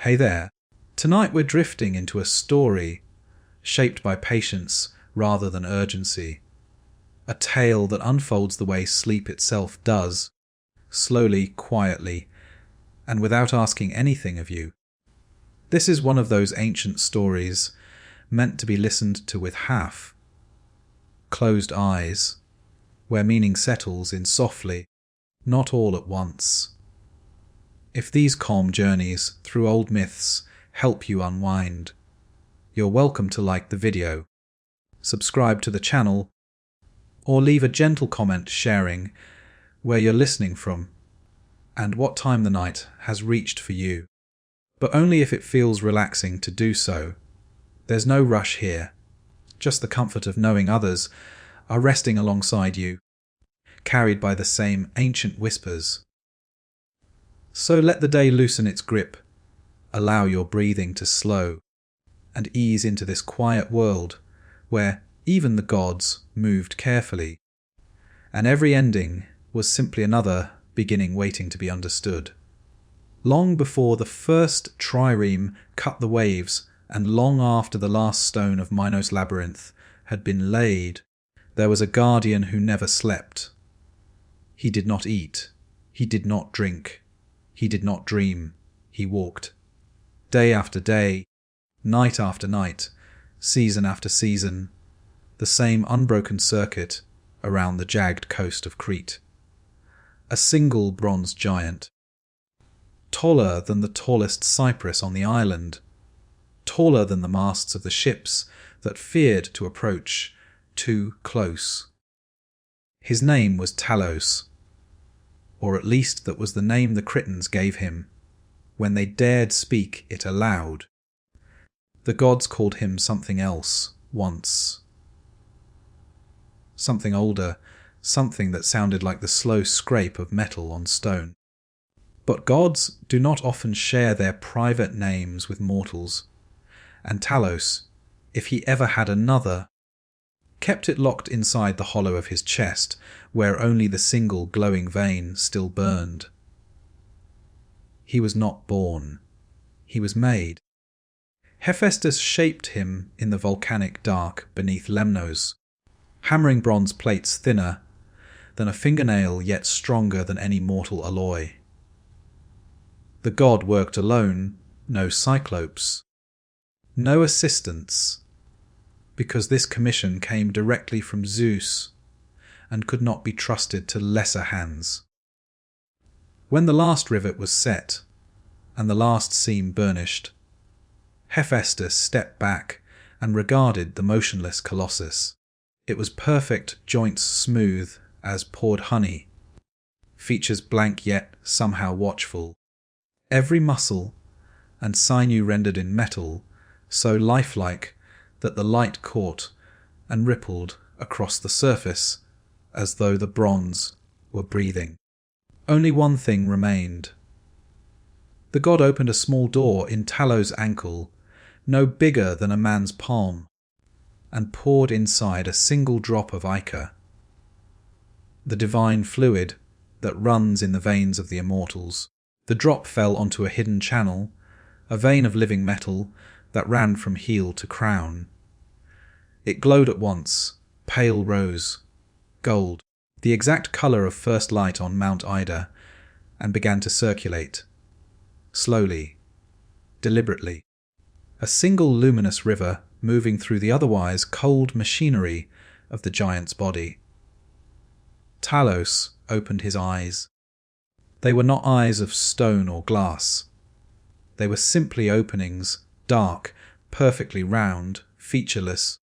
Hey there. Tonight we're drifting into a story shaped by patience rather than urgency. A tale that unfolds the way sleep itself does, slowly, quietly, and without asking anything of you. This is one of those ancient stories meant to be listened to with half closed eyes, where meaning settles in softly, not all at once. If these calm journeys through old myths help you unwind, you're welcome to like the video, subscribe to the channel, or leave a gentle comment sharing where you're listening from and what time the night has reached for you. But only if it feels relaxing to do so. There's no rush here, just the comfort of knowing others are resting alongside you, carried by the same ancient whispers. So let the day loosen its grip, allow your breathing to slow, and ease into this quiet world where even the gods moved carefully, and every ending was simply another beginning waiting to be understood. Long before the first trireme cut the waves, and long after the last stone of Minos' labyrinth had been laid, there was a guardian who never slept. He did not eat, he did not drink, he did not dream, he walked. Day after day, night after night, season after season, the same unbroken circuit around the jagged coast of Crete. A single bronze giant, taller than the tallest cypress on the island, taller than the masts of the ships that feared to approach too close. His name was Talos, or at least that was the name the Cretans gave him when they dared speak it aloud. The gods called him something else once. Something older, something that sounded like the slow scrape of metal on stone. But gods do not often share their private names with mortals, and Talos, if he ever had another, kept it locked inside the hollow of his chest, where only the single glowing vein still burned. He was not born. He was made. Hephaestus shaped him in the volcanic dark beneath Lemnos, hammering bronze plates thinner than a fingernail yet stronger than any mortal alloy. The god worked alone, no cyclopes, no assistants, because this commission came directly from Zeus and could not be trusted to lesser hands. When the last rivet was set and the last seam burnished, Hephaestus stepped back and regarded the motionless colossus. It was perfect, joints smooth as poured honey, features blank yet somehow watchful, every muscle and sinew rendered in metal so lifelike that the light caught and rippled across the surface as though the bronze were breathing. Only one thing remained. The god opened a small door in Talos' ankle, no bigger than a man's palm, and poured inside a single drop of ichor, the divine fluid that runs in the veins of the immortals. The drop fell onto a hidden channel, a vein of living metal that ran from heel to crown. It glowed at once, pale rose, gold, the exact colour of first light on Mount Ida, and began to circulate, slowly, deliberately. A single luminous river moving through the otherwise cold machinery of the giant's body. Talos opened his eyes. They were not eyes of stone or glass. They were simply openings, dark, perfectly round, featureless.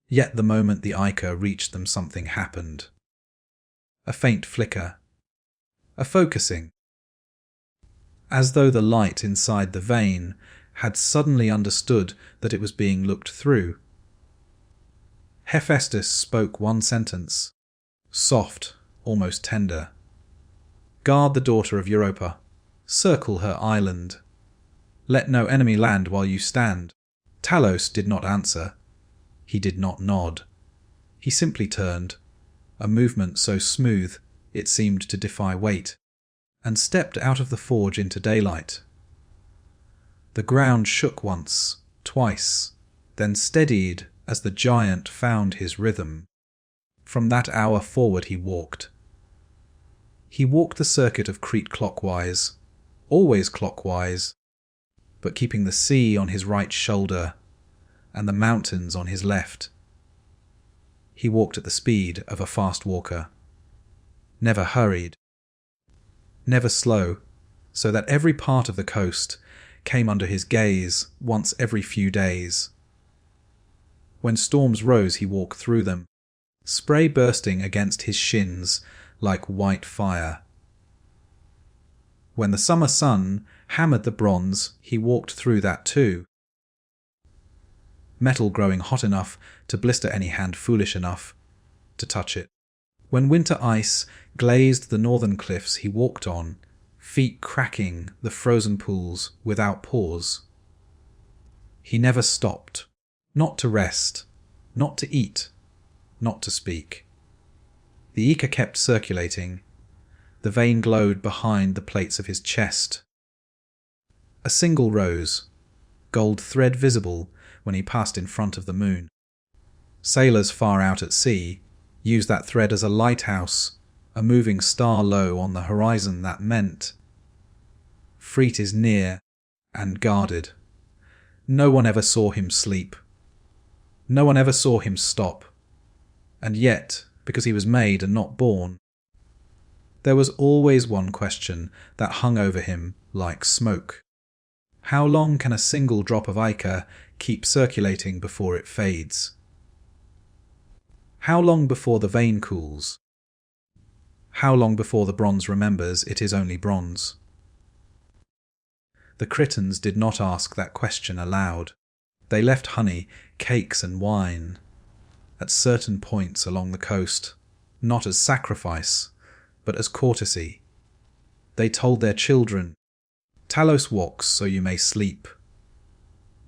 Yet the moment the ichor reached them, something happened. A faint flicker. A focusing. As though the light inside the vein had suddenly understood that it was being looked through. Hephaestus spoke one sentence, soft, almost tender. Guard the daughter of Europa. Circle her island. Let no enemy land while you stand. Talos did not answer. He did not nod. He simply turned, a movement so smooth it seemed to defy weight, and stepped out of the forge into daylight. The ground shook once, twice, then steadied as the giant found his rhythm. From that hour forward he walked. He walked the circuit of Crete clockwise, always clockwise, but keeping the sea on his right shoulder and the mountains on his left. He walked at the speed of a fast walker, never hurried, never slow, so that every part of the coast came under his gaze once every few days. When storms rose, he walked through them, spray bursting against his shins like white fire. When the summer sun hammered the bronze, he walked through that too, metal growing hot enough to blister any hand foolish enough to touch it. When winter ice glazed the northern cliffs he walked on, feet cracking the frozen pools without pause. He never stopped, not to rest, not to eat, not to speak. The ether kept circulating. The vein glowed behind the plates of his chest. A single rose, gold thread visible when he passed in front of the moon. Sailors far out at sea used that thread as a lighthouse, a moving star low on the horizon that meant Frete is near and guarded. No one ever saw him sleep. No one ever saw him stop. And yet, because he was made and not born, there was always one question that hung over him like smoke. How long can a single drop of ichor keep circulating before it fades? How long before the vein cools? How long before the bronze remembers it is only bronze? The Cretans did not ask that question aloud. They left honey, cakes and wine at certain points along the coast, not as sacrifice, but as courtesy. They told their children, "Talos walks so you may sleep."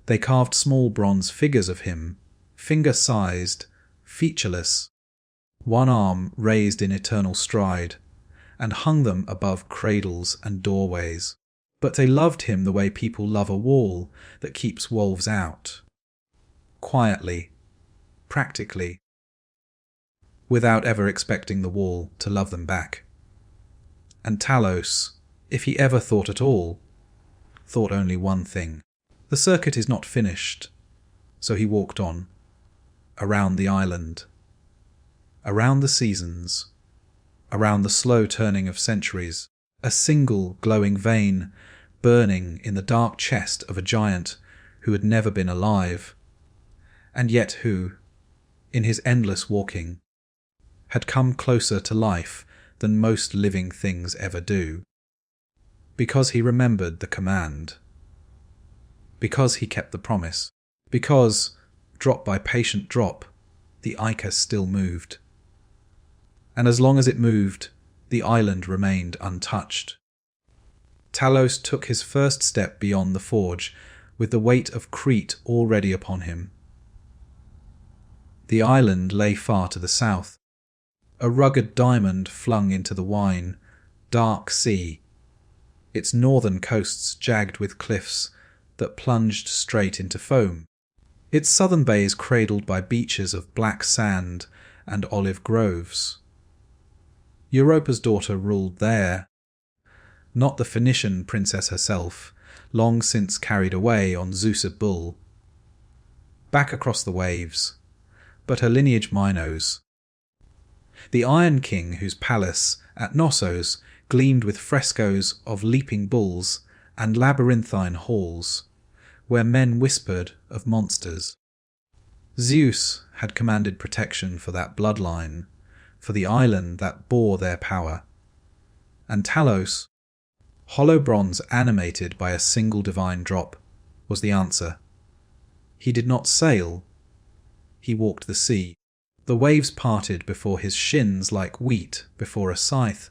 They carved small bronze figures of him, finger-sized, featureless, one arm raised in eternal stride, and hung them above cradles and doorways. But they loved him the way people love a wall that keeps wolves out. Quietly, practically, without ever expecting the wall to love them back. And Talos, if he ever thought at all, thought only one thing. The circuit is not finished, so he walked on, around the island, around the seasons, around the slow turning of centuries, a single glowing vein burning in the dark chest of a giant who had never been alive, and yet who, in his endless walking, had come closer to life than most living things ever do, because he remembered the command, because he kept the promise, because, drop by patient drop, the ichor still moved. And as long as it moved, the island remained untouched. Talos took his first step beyond the forge with the weight of Crete already upon him. The island lay far to the south, a rugged diamond flung into the wine, dark sea, its northern coasts jagged with cliffs that plunged straight into foam, its southern bays cradled by beaches of black sand and olive groves. Europa's daughter ruled there, not the Phoenician princess herself, long since carried away on Zeus' bull, back across the waves, but her lineage Minos, the Iron King whose palace at Knossos gleamed with frescoes of leaping bulls and labyrinthine halls, where men whispered of monsters. Zeus had commanded protection for that bloodline, for the island that bore their power. And Talos, hollow bronze animated by a single divine drop, was the answer. He did not sail. He walked the sea. The waves parted before his shins like wheat before a scythe.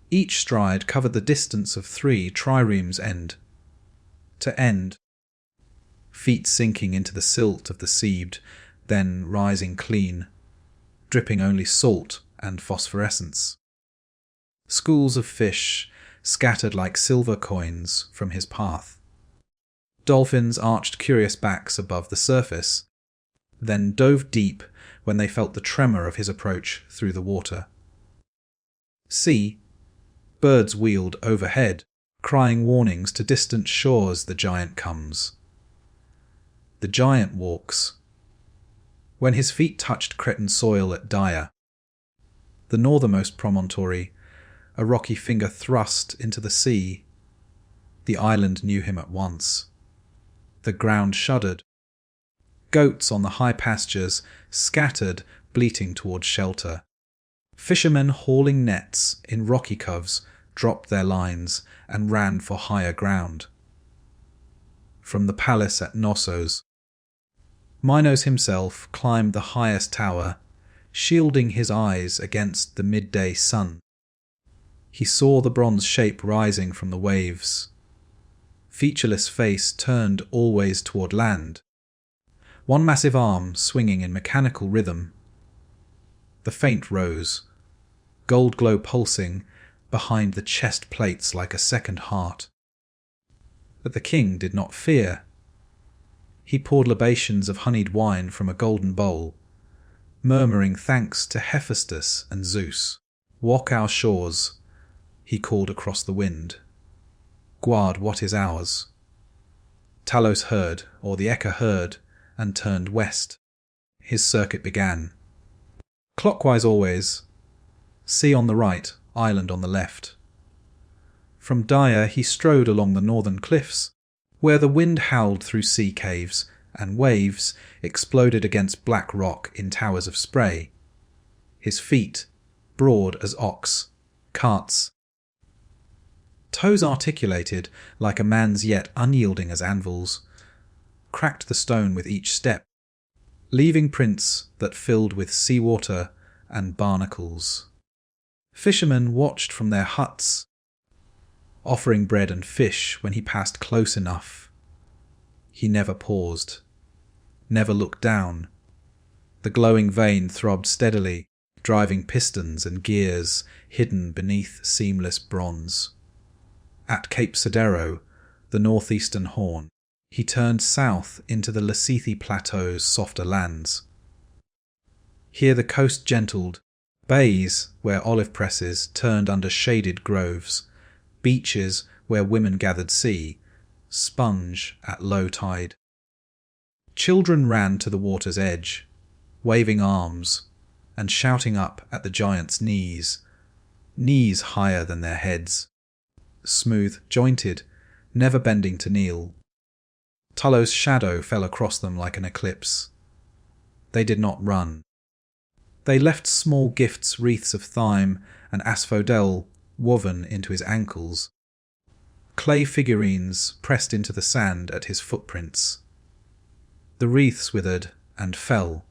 Each stride covered the distance of 3 triremes end to end, feet sinking into the silt of the seabed, then rising clean, dripping only salt and phosphorescence. Schools of fish scattered like silver coins from his path. Dolphins arched curious backs above the surface, then dove deep when they felt the tremor of his approach through the water. See, birds wheeled overhead, crying warnings to distant shores. The giant comes. The giant walks. When his feet touched Cretan soil at Dia, the northernmost promontory, a rocky finger thrust into the sea, the island knew him at once. The ground shuddered. Goats on the high pastures scattered, bleating towards shelter. Fishermen hauling nets in rocky coves dropped their lines and ran for higher ground. From the palace at Knossos, Minos himself climbed the highest tower, shielding his eyes against the midday sun. He saw the bronze shape rising from the waves. Featureless face turned always toward land, one massive arm swinging in mechanical rhythm. The faint rose, gold glow pulsing behind the chest plates like a second heart. But the king did not fear. He poured libations of honeyed wine from a golden bowl, murmuring thanks to Hephaestus and Zeus. "Walk our shores," he called across the wind. "Guard what is ours." Talos heard, or the echo heard, and turned west. His circuit began. Clockwise always. Sea on the right, island on the left. From Dia he strode along the northern cliffs, where the wind howled through sea caves and waves exploded against black rock in towers of spray. His feet, broad as ox, carts. Toes articulated like a man's yet unyielding as anvils, cracked the stone with each step, leaving prints that filled with seawater and barnacles. Fishermen watched from their huts, offering bread and fish when he passed close enough. He never paused, never looked down. The glowing vein throbbed steadily, driving pistons and gears hidden beneath seamless bronze. At Cape Sodero, the northeastern horn, he turned south into the Lassithi Plateau's softer lands. Here the coast gentled, bays where olive presses turned under shaded groves, beaches where women gathered sea, sponge at low tide. Children ran to the water's edge, waving arms and shouting up at the giant's knees higher than their heads, smooth jointed, never bending to kneel. Talos' shadow fell across them like an eclipse. They did not run. They left small gifts, wreaths of thyme and asphodel woven into his ankles, clay figurines pressed into the sand at his footprints. The wreaths withered and fell.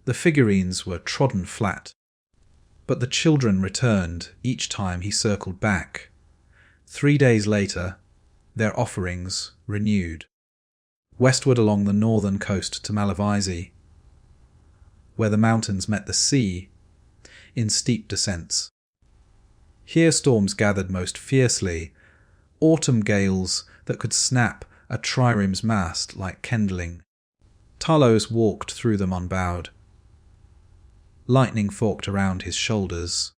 The figurines were trodden flat. But the children returned each time he circled back. 3 days later, their offerings renewed. Westward along the northern coast to Malavisi, where the mountains met the sea in steep descents. Here storms gathered most fiercely, autumn gales that could snap a trireme's mast like kindling. Talos walked through them unbowed. Lightning forked around his shoulders.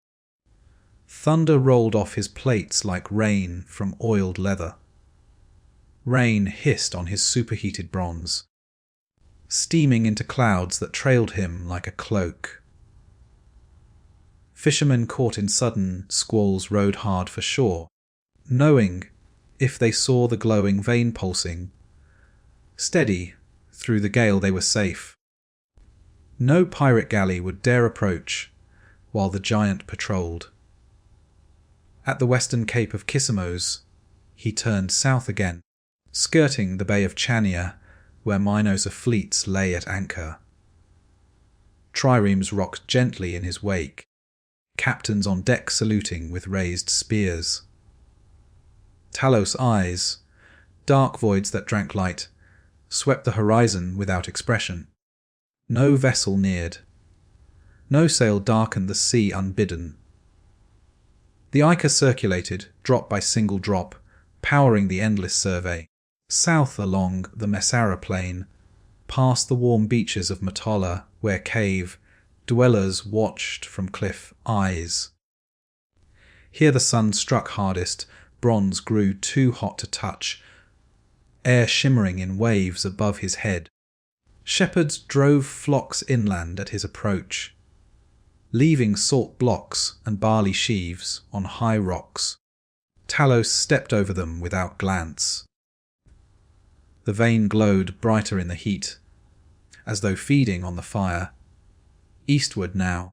Thunder rolled off his plates like rain from oiled leather. Rain hissed on his superheated bronze, steaming into clouds that trailed him like a cloak. Fishermen caught in sudden squalls rowed hard for shore, knowing, if they saw the glowing vein pulsing, steady through the gale they were safe. No pirate galley would dare approach while the giant patrolled. At the western cape of Kissamos, he turned south again, skirting the Bay of Chania, where Minos of fleets lay at anchor. Triremes rocked gently in his wake, captains on deck saluting with raised spears. Talos' eyes, dark voids that drank light, swept the horizon without expression. No vessel neared. No sail darkened the sea unbidden. The Ica circulated, drop by single drop, powering the endless survey. south along the Messara plain, past the warm beaches of Matola, where cave dwellers watched from cliff eyes. Here the sun struck hardest, bronze grew too hot to touch, air shimmering in waves above his head. Shepherds drove flocks inland at his approach, leaving salt blocks and barley sheaves on high rocks. Talos stepped over them without glance. The vein glowed brighter in the heat, as though feeding on the fire. Eastward now,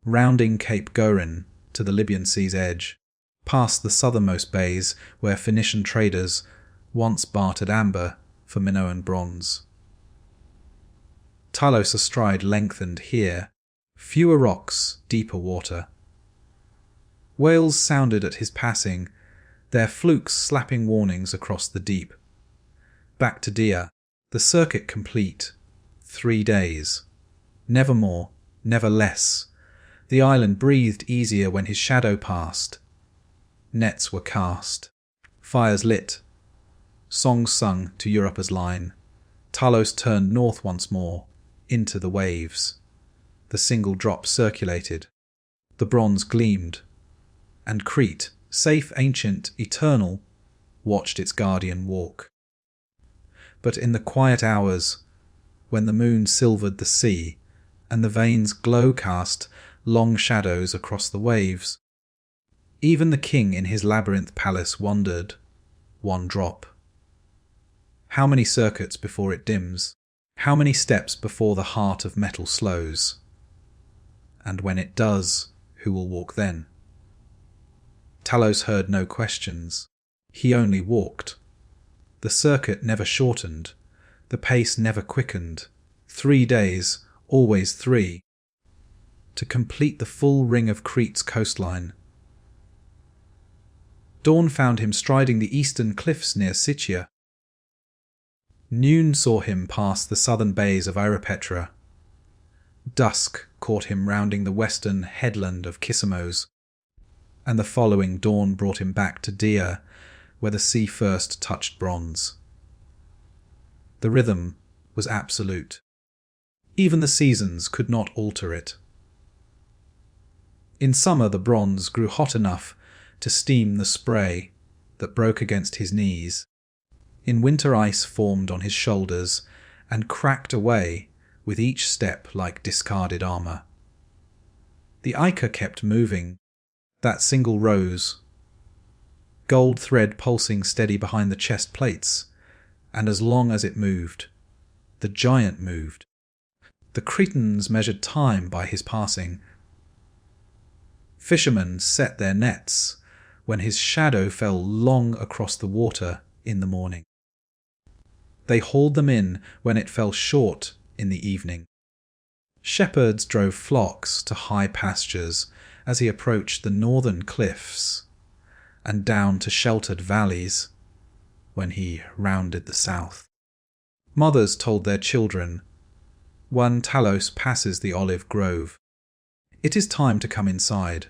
rounding Cape Gorin to the Libyan Sea's edge, past the southernmost bays where Phoenician traders once bartered amber for Minoan bronze. Talos' stride lengthened here, fewer rocks, deeper water. Whales sounded at his passing, their flukes slapping warnings across the deep. Back to Dia, the circuit complete. 3 days. Never more, never less. The island breathed easier when his shadow passed. Nets were cast. Fires lit. Songs sung to Europa's line. Talos turned north once more, into the waves. The single drop circulated. The bronze gleamed. And Crete, safe, ancient, eternal, watched its guardian walk. But in the quiet hours, when the moon silvered the sea, and the veins glow cast long shadows across the waves, even the king in his labyrinth palace wondered, one drop. How many circuits before it dims? How many steps before the heart of metal slows? And when it does, who will walk then? Talos heard no questions. He only walked. The circuit never shortened. The pace never quickened. 3 days, always 3. To complete the full ring of Crete's coastline. Dawn found him striding the eastern cliffs near Siccia. Noon saw him pass the southern bays of Iropetra. Dusk caught him rounding the western headland of Kissamos, and the following dawn brought him back to Dia, where the sea first touched bronze. The rhythm was absolute. Even the seasons could not alter it. In summer the bronze grew hot enough to steam the spray that broke against his knees. In winter ice formed on his shoulders and cracked away with each step like discarded armour. The ichor kept moving, that single rose, gold thread pulsing steady behind the chest plates, and as long as it moved, the giant moved. The Cretans measured time by his passing. Fishermen set their nets when his shadow fell long across the water in the morning. They hauled them in when it fell short in the evening. Shepherds drove flocks to high pastures as he approached the northern cliffs, and down to sheltered valleys when he rounded the south. Mothers told their children, "One Talos passes the olive grove. It is time to come inside."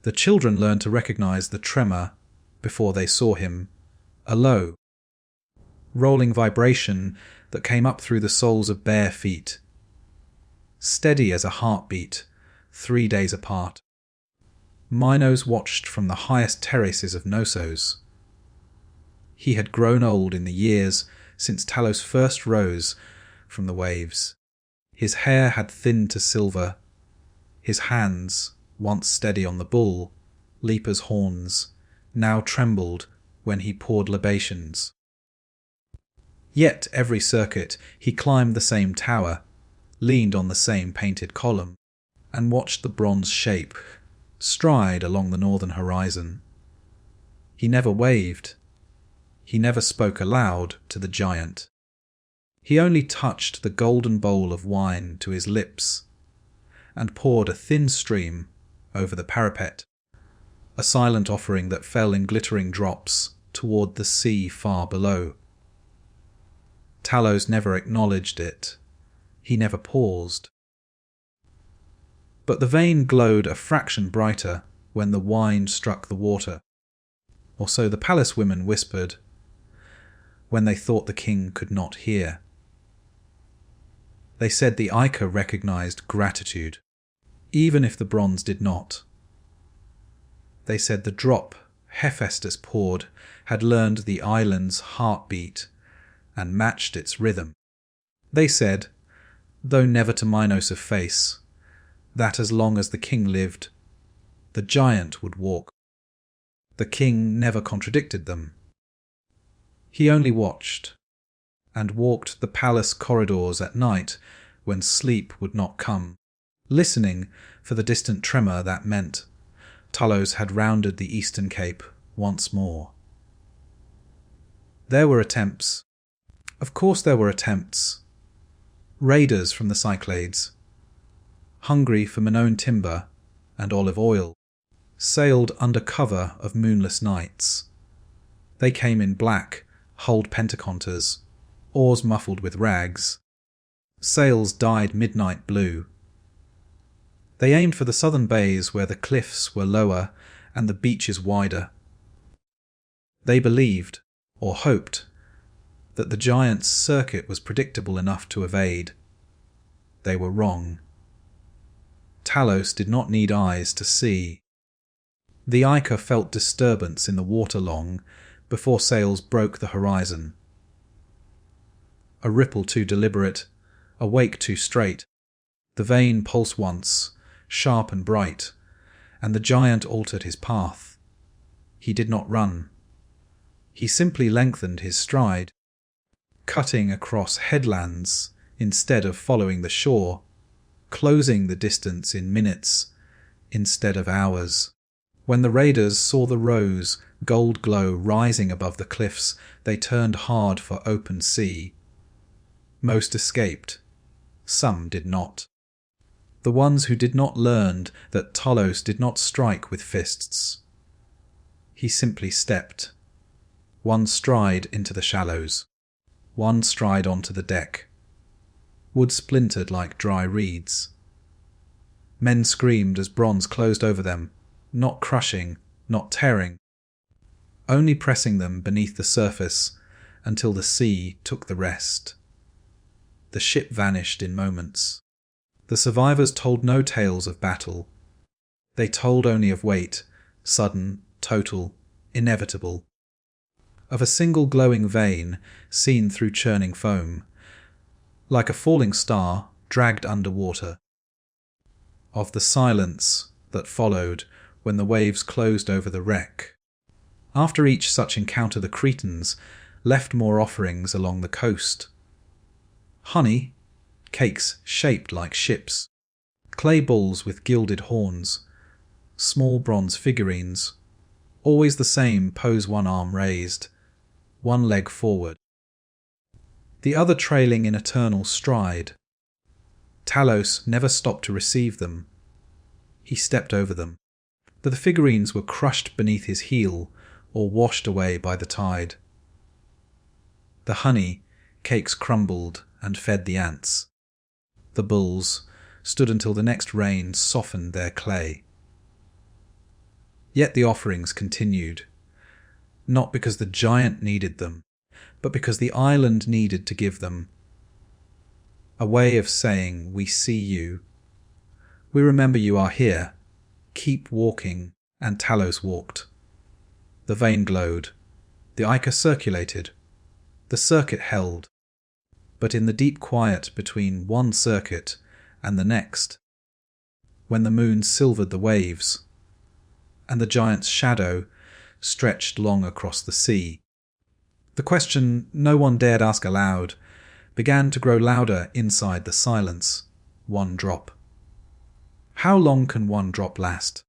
The children learned to recognize the tremor before they saw him, a low, rolling vibration that came up through the soles of bare feet, steady as a heartbeat, 3 days apart. Minos watched from the highest terraces of Knossos. He had grown old in the years since Talos first rose from the waves. His hair had thinned to silver. His hands, once steady on the bull, Leaper's horns, now trembled when he poured libations. Yet every circuit he climbed the same tower, leaned on the same painted column, and watched the bronze shape stride along the northern horizon. He never waved. He never spoke aloud to the giant. He only touched the golden bowl of wine to his lips and poured a thin stream over the parapet, a silent offering that fell in glittering drops toward the sea far below. Talos never acknowledged it. He never paused. But the vein glowed a fraction brighter when the wine struck the water, or so the palace women whispered when they thought the king could not hear. They said the Ica recognized gratitude, even if the bronze did not. They said the drop Hephaestus poured had learned the island's heartbeat and matched its rhythm. They said, though never to Minos of face, that as long as the king lived, the giant would walk. The king never contradicted them. He only watched, and walked the palace corridors at night when sleep would not come, listening for the distant tremor that meant Talos had rounded the eastern cape once more. There were attempts. Of course there were attempts. Raiders from the Cyclades, hungry for Minoan timber and olive oil, sailed under cover of moonless nights. They came in black, hulled pentaconters, oars muffled with rags, sails dyed midnight blue. They aimed for the southern bays where the cliffs were lower and the beaches wider. They believed, or hoped, that the giant's circuit was predictable enough to evade. They were wrong. Talos did not need eyes to see. The Ica felt disturbance in the water long before sails broke the horizon. A ripple too deliberate, a wake too straight. The vane pulsed once, sharp and bright, and the giant altered his path. He did not run. He simply lengthened his stride, cutting across headlands instead of following the shore, closing the distance in minutes instead of hours. When the raiders saw the rose, gold glow rising above the cliffs, they turned hard for open sea. Most escaped. Some did not. The ones who did not learned that Talos did not strike with fists. He simply stepped. One stride into the shallows. One stride onto the deck. Wood splintered like dry reeds. Men screamed as bronze closed over them, not crushing, not tearing, only pressing them beneath the surface until the sea took the rest. The ship vanished in moments. The survivors told no tales of battle. They told only of weight, sudden, total, inevitable. Of a single glowing vein seen through churning foam, like a falling star dragged underwater. Of the silence that followed when the waves closed over the wreck. After each such encounter, the Cretans left more offerings along the coast. Honey, cakes shaped like ships, clay balls with gilded horns, small bronze figurines, always the same pose, one arm raised, one leg forward, the other trailing in eternal stride. Talos never stopped to receive them. He stepped over them. The figurines were crushed beneath his heel or washed away by the tide. The honey, cakes crumbled and fed the ants. The bulls stood until the next rain softened their clay. Yet the offerings continued, not because the giant needed them, but because the island needed to give them. A way of saying, we see you. We remember you are here. Keep walking. And Talos walked. The vein glowed. The Ica circulated. The circuit held. But in the deep quiet between one circuit and the next, when the moon silvered the waves, and the giant's shadow stretched long across the sea, the question no one dared ask aloud began to grow louder inside the silence. One drop. How long can one drop last?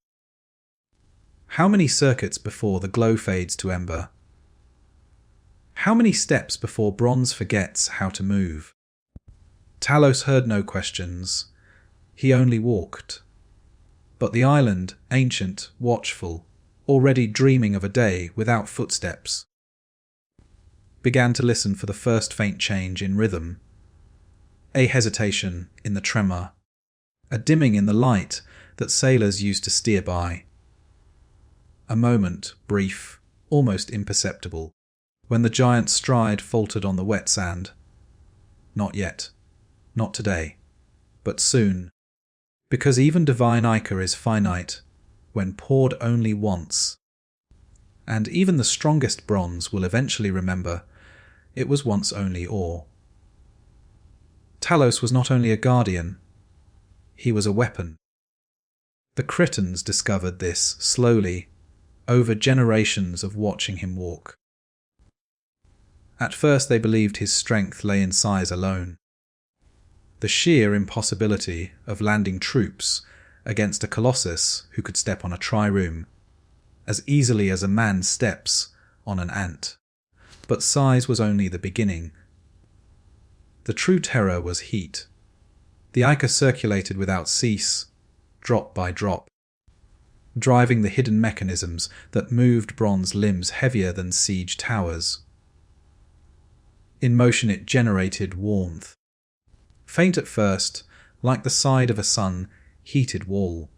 How many circuits before the glow fades to ember? How many steps before bronze forgets how to move? Talos heard no questions. He only walked. But the island, ancient, watchful, already dreaming of a day without footsteps, began to listen for the first faint change in rhythm. A hesitation in the tremor. A dimming in the light that sailors used to steer by. A moment, brief, almost imperceptible. when the giant's stride faltered on the wet sand. Not yet. Not today. But soon. Because even divine ichor is finite, when poured only once. And even the strongest bronze will eventually remember it was once only ore. Talos was not only a guardian, he was a weapon. The Cretans discovered this slowly, over generations of watching him walk. At first they believed his strength lay in size alone. The sheer impossibility of landing troops against a colossus who could step on a trireme as easily as a man steps on an ant. But size was only the beginning. The true terror was heat. The ichor circulated without cease, drop by drop, driving the hidden mechanisms that moved bronze limbs heavier than siege towers. In motion it generated warmth. Faint at first, like the side of a sun-heated wall.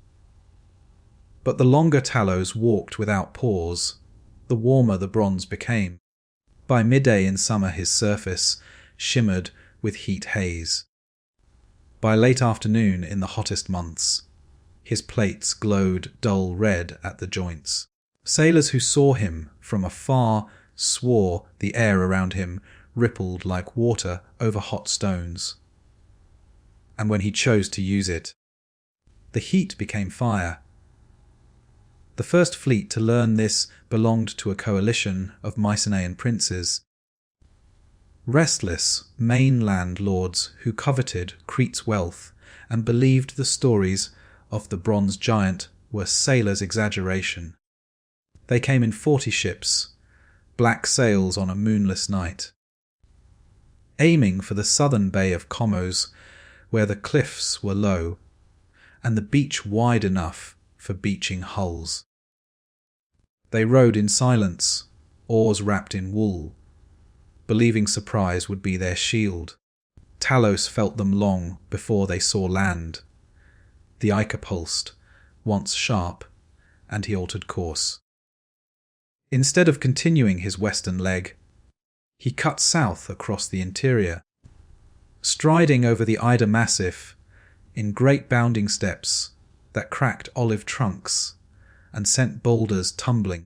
But the longer Talos walked without pause, the warmer the bronze became. By midday in summer his surface shimmered with heat haze. By late afternoon in the hottest months, his plates glowed dull red at the joints. Sailors who saw him from afar swore the air around him rippled like water over hot stones. And when he chose to use it, the heat became fire. The first fleet to learn this belonged to a coalition of Mycenaean princes. Restless mainland lords who coveted Crete's wealth and believed the stories of the bronze giant were sailors' exaggeration. They came in 40 ships, black sails on a moonless night, aiming for the southern bay of Comos, where the cliffs were low and the beach wide enough for beaching hulls. They rowed in silence, oars wrapped in wool, believing surprise would be their shield. Talos felt them long before they saw land. The ichor pulsed, once sharp, and he altered course. Instead of continuing his western leg, he cut south across the interior, striding over the Ida Massif in great bounding steps that cracked olive trunks and sent boulders tumbling.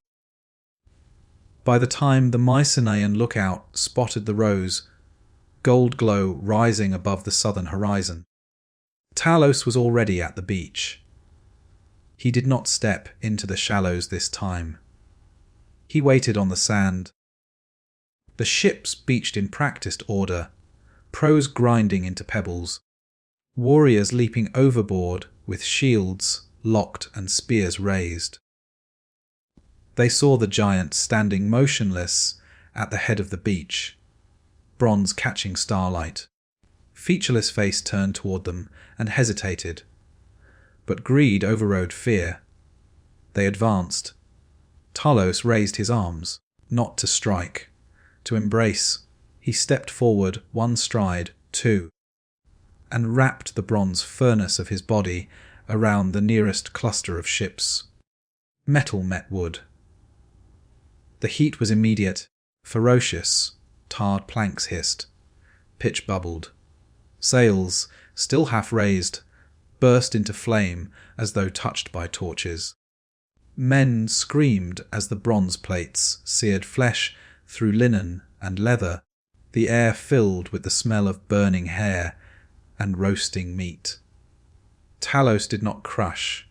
By the time the Mycenaean lookout spotted the rose, gold glow rising above the southern horizon, Talos was already at the beach. He did not step into the shallows this time. He waited on the sand. The ships beached in practiced order, prows grinding into pebbles, warriors leaping overboard with shields locked and spears raised. They saw the giant standing motionless at the head of the beach, bronze catching starlight. Featureless face turned toward them and hesitated, but greed overrode fear. They advanced. Talos raised his arms, not to strike, to embrace. He stepped forward one stride, two, and wrapped the bronze furnace of his body around the nearest cluster of ships. Metal met wood. The heat was immediate, ferocious. Tarred planks hissed. Pitch bubbled. Sails, still half raised, burst into flame as though touched by torches. Men screamed as the bronze plates seared flesh through linen and leather, the air filled with the smell of burning hair and roasting meat. Talos did not crush,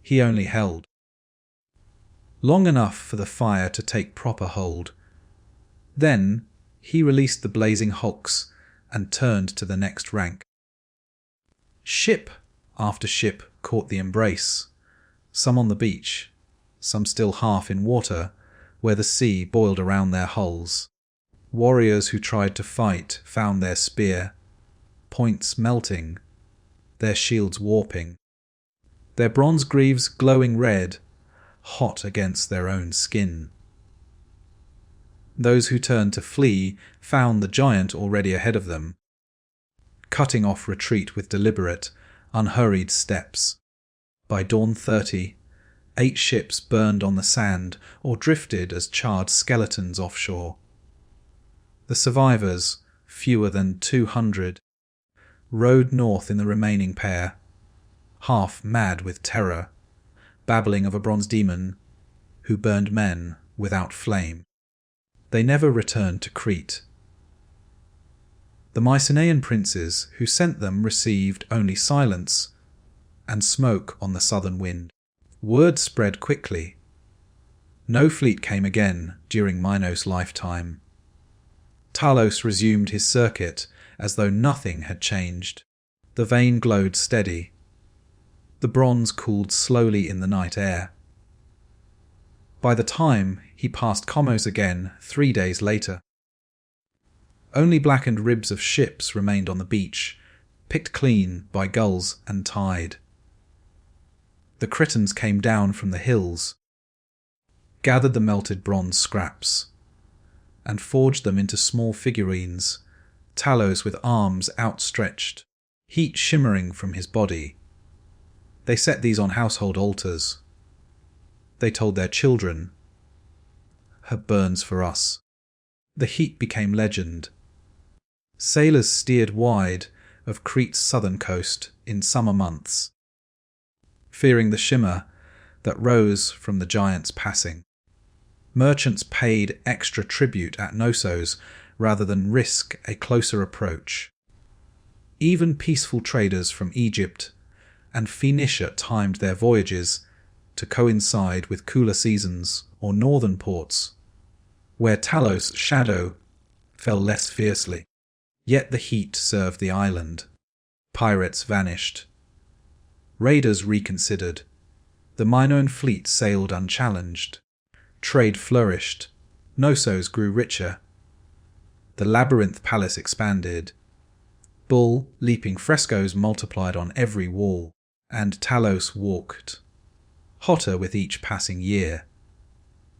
he only held. Long enough for the fire to take proper hold. Then he released the blazing hulks and turned to the next rank. Ship after ship caught the embrace, some on the beach, some still half in water, where the sea boiled around their hulls. Warriors who tried to fight found their spear, points melting, their shields warping, their bronze greaves glowing red, hot against their own skin. Those who turned to flee found the giant already ahead of them, cutting off retreat with deliberate, unhurried steps. By dawn 30, 8 ships burned on the sand or drifted as charred skeletons offshore. The survivors, fewer than 200, rode north in the remaining pair, half mad with terror, babbling of a bronze demon who burned men without flame. They never returned to Crete. The Mycenaean princes who sent them received only silence and smoke on the southern wind. Word spread quickly. No fleet came again during Minos' lifetime. Talos resumed his circuit as though nothing had changed. The vane glowed steady. The bronze cooled slowly in the night air. By the time he passed Comos again 3 days later, only blackened ribs of ships remained on the beach, picked clean by gulls and tide. The Cretans came down from the hills, gathered the melted bronze scraps, and forged them into small figurines, Talos with arms outstretched, heat shimmering from his body. They set these on household altars. They told their children, "Her burns for us." The heat became legend. Sailors steered wide of Crete's southern coast in summer months, fearing the shimmer that rose from the giants passing. Merchants paid extra tribute at Knossos rather than risk a closer approach. Even peaceful traders from Egypt and Phoenicia timed their voyages to coincide with cooler seasons or northern ports, where Talos' shadow fell less fiercely. Yet the heat served the island. Pirates vanished. Raiders reconsidered. The Minoan fleet sailed unchallenged. Trade flourished. Knossos grew richer. The labyrinth palace expanded. Bull leaping frescoes multiplied on every wall, and Talos walked, hotter with each passing year.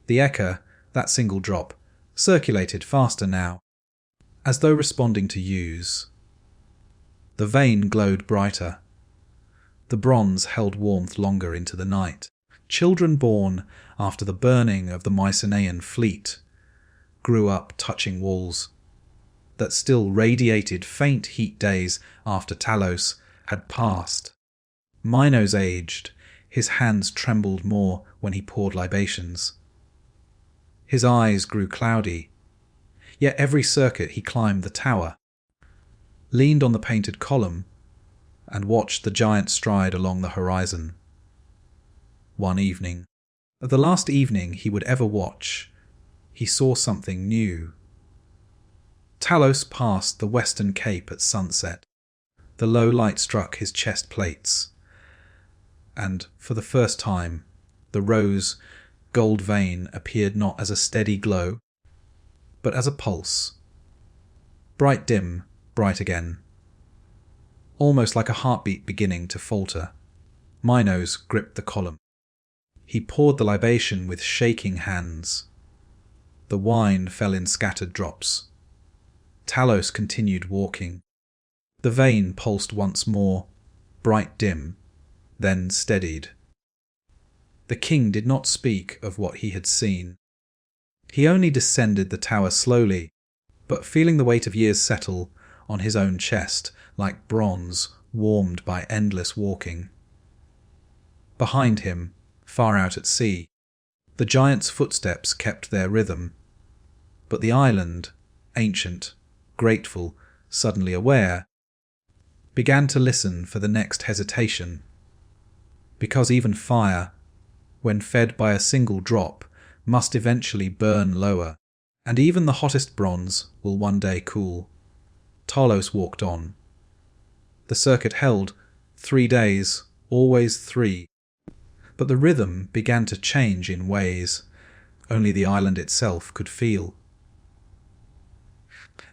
The Echa, that single drop, circulated faster now, as though responding to use. The vane glowed brighter. The bronze held warmth longer into the night. Children born after the burning of the Mycenaean fleet grew up touching walls that still radiated faint heat days after Talos had passed. Minos aged. His hands trembled more when he poured libations. His eyes grew cloudy. Yet every circuit he climbed the tower, leaned on the painted column, and watched the giant stride along the horizon. One evening, the last evening he would ever watch, he saw something new. Talos passed the western cape at sunset. The low light struck his chest plates, and for the first time the rose gold vein appeared not as a steady glow, but as a pulse. Bright dim, bright again. Almost like a heartbeat beginning to falter. Minos gripped the column. He poured the libation with shaking hands. The wine fell in scattered drops. Talos continued walking. The vein pulsed once more, bright dim, then steadied. The king did not speak of what he had seen. He only descended the tower slowly, but feeling the weight of years settle on his own chest like bronze warmed by endless walking. Behind him, far out at sea, the giant's footsteps kept their rhythm, but the island, ancient, grateful, suddenly aware, began to listen for the next hesitation, because even fire, when fed by a single drop, must eventually burn lower, and even the hottest bronze will one day cool. Talos walked on. The circuit held 3 days, always 3, but the rhythm began to change in ways only the island itself could feel.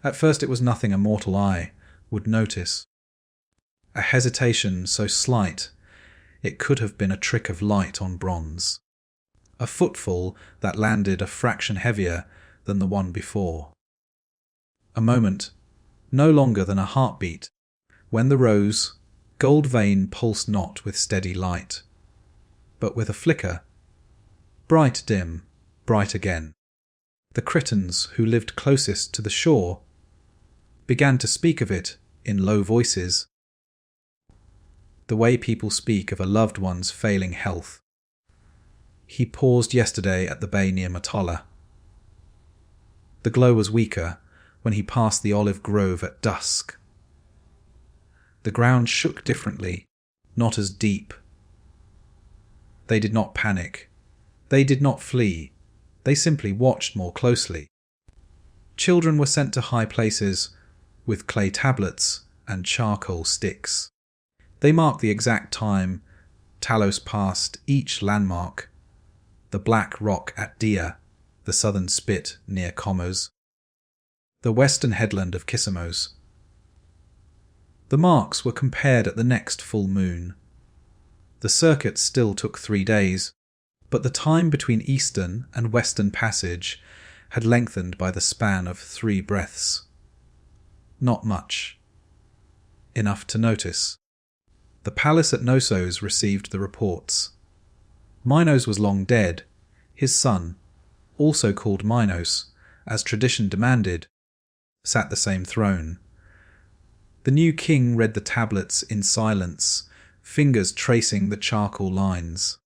At first it was nothing a mortal eye would notice. A hesitation so slight it could have been a trick of light on bronze. A footfall that landed a fraction heavier than the one before. A moment, no longer than a heartbeat, when the rose, gold vein pulsed not with steady light, but with a flicker. Bright dim, bright again. The Cretans who lived closest to the shore began to speak of it in low voices, the way people speak of a loved one's failing health. He paused yesterday at the bay near Matala. The glow was weaker when he passed the olive grove at dusk. The ground shook differently, not as deep. They did not panic. They did not flee. They simply watched more closely. Children were sent to high places with clay tablets and charcoal sticks. They marked the exact time Talos passed each landmark: the black rock at Dia, the southern spit near Comos, the western headland of Kissamos. The marks were compared at the next full moon. The circuit still took 3 days, but the time between eastern and western passage had lengthened by the span of 3 breaths. Not much. Enough to notice. The palace at Knossos received the reports. Minos was long dead. His son, also called Minos, as tradition demanded, sat the same throne. The new king read the tablets in silence, fingers tracing the charcoal lines.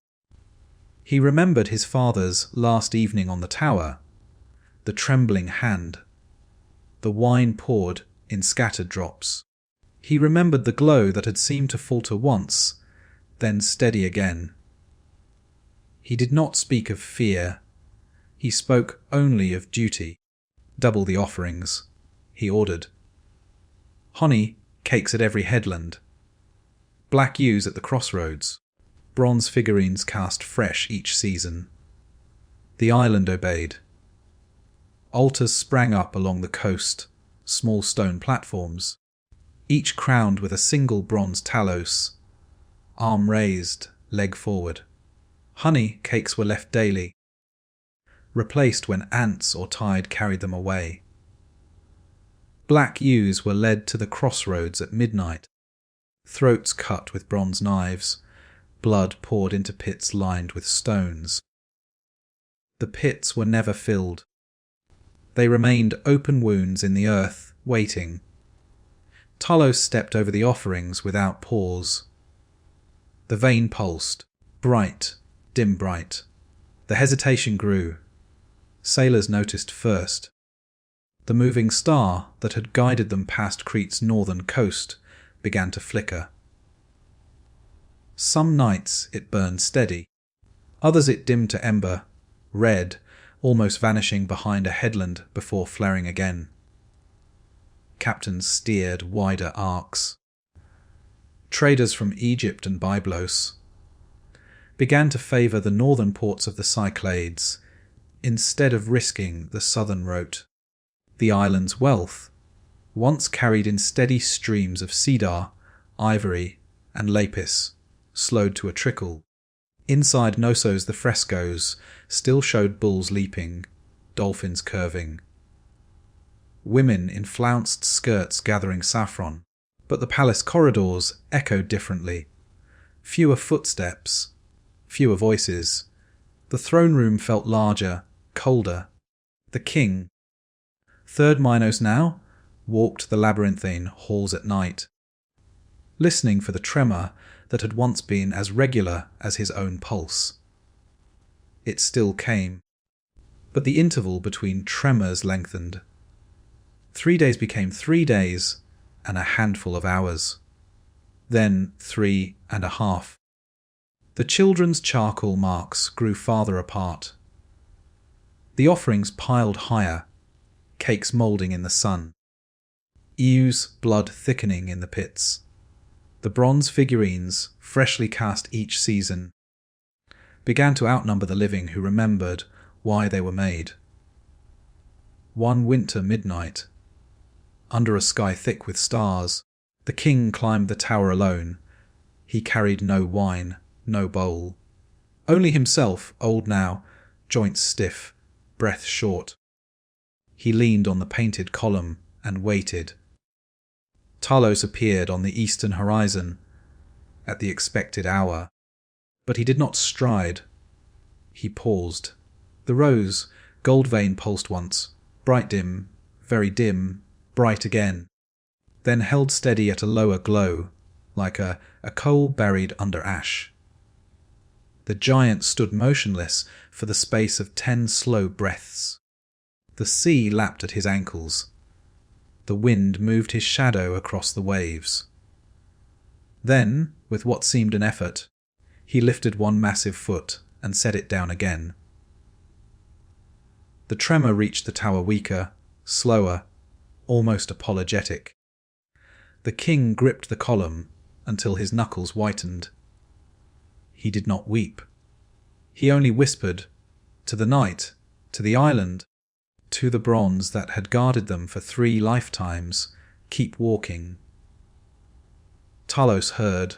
He remembered his father's last evening on the tower, the trembling hand, the wine poured in scattered drops. He remembered the glow that had seemed to falter once, then steady again. He did not speak of fear. He spoke only of duty. Double the offerings, he ordered. Honey, cakes at every headland. Black ewes at the crossroads. Bronze figurines cast fresh each season. The island obeyed. Altars sprang up along the coast, small stone platforms, each crowned with a single bronze talos, arm raised, leg forward. Honey cakes were left daily, replaced when ants or tide carried them away. Black ewes were led to the crossroads at midnight, throats cut with bronze knives, blood poured into pits lined with stones. The pits were never filled. They remained open wounds in the earth, waiting. Talos stepped over the offerings without pause. The vein pulsed, bright, dim bright. The hesitation grew. Sailors noticed first. The moving star that had guided them past Crete's northern coast began to flicker. Some nights it burned steady. Others it dimmed to ember, red, almost vanishing behind a headland before flaring again. Captains steered wider arcs. Traders from Egypt and Byblos began to favour the northern ports of the Cyclades instead of risking the southern route. The island's wealth, once carried in steady streams of cedar, ivory, and lapis, slowed to a trickle. Inside Knossos the frescoes still showed bulls leaping, dolphins curving. Women in flounced skirts gathering saffron, but the palace corridors echoed differently. Fewer footsteps, fewer voices. The throne room felt larger, colder. The king, third Minos now, walked the labyrinthine halls at night, listening for the tremor that had once been as regular as his own pulse. It still came, but the interval between tremors lengthened. 3 days became 3 days and a handful of hours. Then 3.5. The children's charcoal marks grew farther apart. The offerings piled higher, cakes moulding in the sun. Ewes' blood thickening in the pits. The bronze figurines, freshly cast each season, began to outnumber the living who remembered why they were made. One winter midnight, under a sky thick with stars, the king climbed the tower alone. He carried no wine, no bowl. Only himself, old now, joints stiff, breath short. He leaned on the painted column and waited. Talos appeared on the eastern horizon at the expected hour, but he did not stride. He paused. The rose, Gold vein pulsed once, bright dim, very dim, bright again, then held steady at a lower glow, like a coal buried under ash. The giant stood motionless for the space of 10 slow breaths. The sea lapped at his ankles. The wind moved his shadow across the waves. Then, with what seemed an effort, he lifted one massive foot and set it down again. The tremor reached the tower weaker, slower, almost apologetic. The king gripped the column until his knuckles whitened. He did not weep. He only whispered, to the night, to the island, to the bronze that had guarded them for 3 lifetimes, keep walking. Talos heard,